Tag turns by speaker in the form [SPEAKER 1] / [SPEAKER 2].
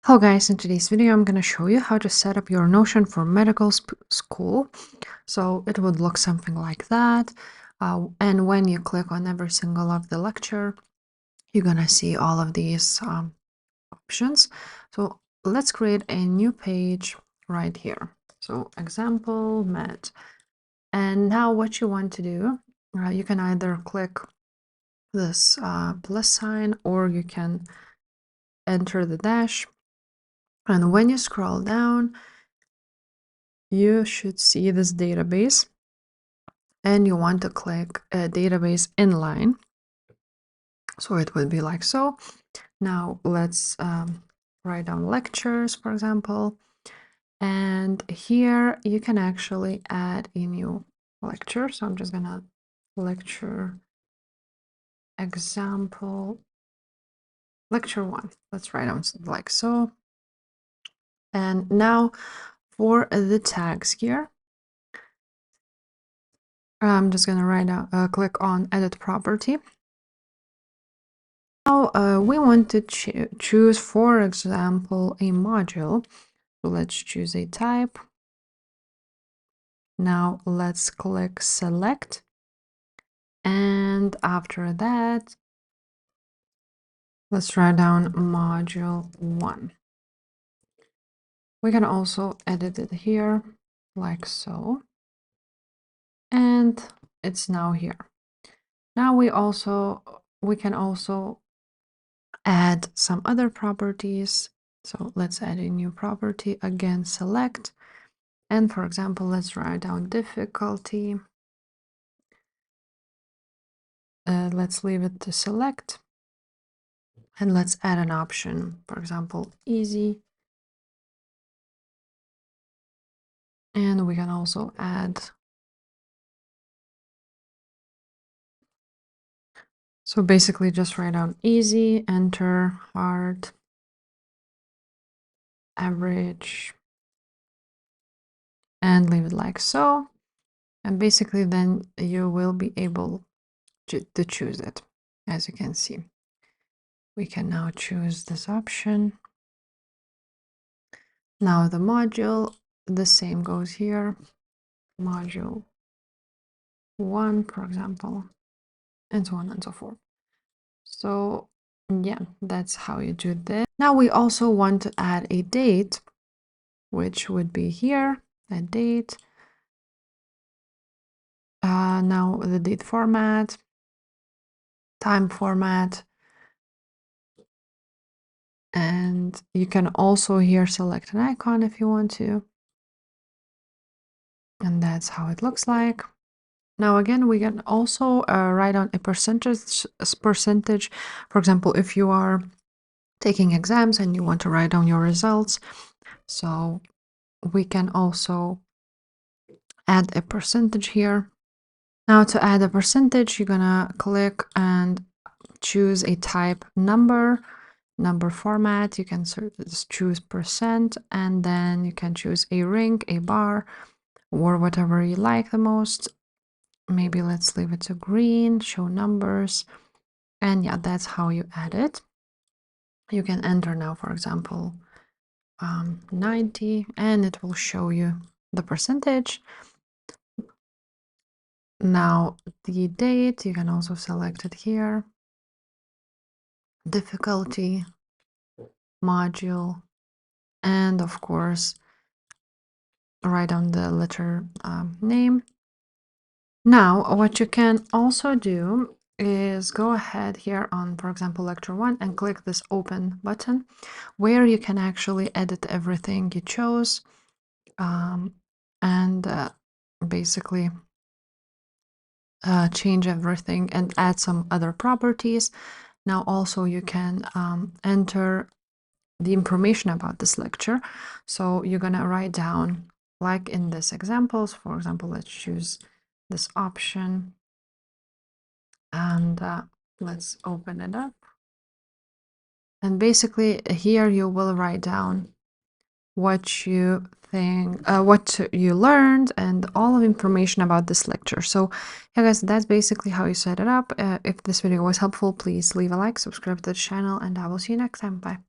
[SPEAKER 1] Hello guys, in today's video I'm going to show you how to set up your Notion for medical school. So it would look something like that. And when you click on every single of the lecture, you're going to see all of these options. So let's create a new page right here. So example med. And now what you want to do, you can either click this plus sign or you can enter the dash. And when you scroll down, you should see this database and you want to click database inline. So it would be like so. Now let's write down lectures, for example. And here you can actually add a new lecture. So I'm just gonna lecture example lecture 1. Let's write down like so. And now for the tags here, I'm just gonna write out click on edit property. Now we want to choose, for example, a module. So let's choose a type. Now let's click select. And after that, let's write down module 1. We can also edit it here like so. And it's now here. Now we can also add some other properties. So let's add a new property, again select, and for example let's write down difficulty. Let's leave it to select, and let's add an option, for example easy, and we can also add, so basically just write down easy, enter, hard, average, and leave it like so. And basically then you will be able to choose it. As you can see, we can now choose this option. Now the module, the same goes here, module 1, for example, and so on and so forth. So yeah, that's how you do this. Now we also want to add a date, which would be here, a date. Now the date format, time format, and you can also here select an icon if you want to. And that's how it looks like. Now again, we can also write down a percentage. For example, if you are taking exams and you want to write down your results, so we can also add a percentage here. Now to add a percentage, you're gonna click and choose a type number format. You can choose percent, and then you can choose a ring, a bar, or whatever you like the most. Maybe let's leave it to green, show numbers, and yeah, that's how you add it. You can enter now, for example, 90, and it will show you the percentage. Now the date, you can also select it here, difficulty, module, and of course write down the letter name. Now what you can also do is go ahead here on, for example, lecture 1, and click this open button where you can actually edit everything you chose, and basically change everything and add some other properties. Now also you can enter the information about this lecture. So you're gonna write down, like in this examples, for example, let's choose this option, and let's open it up. And basically here you will write down what you think, what you learned, and all of information about this lecture. So yeah guys, that's basically how you set it up. If this video was helpful, please leave a like, subscribe to the channel, and I will see you next time. Bye.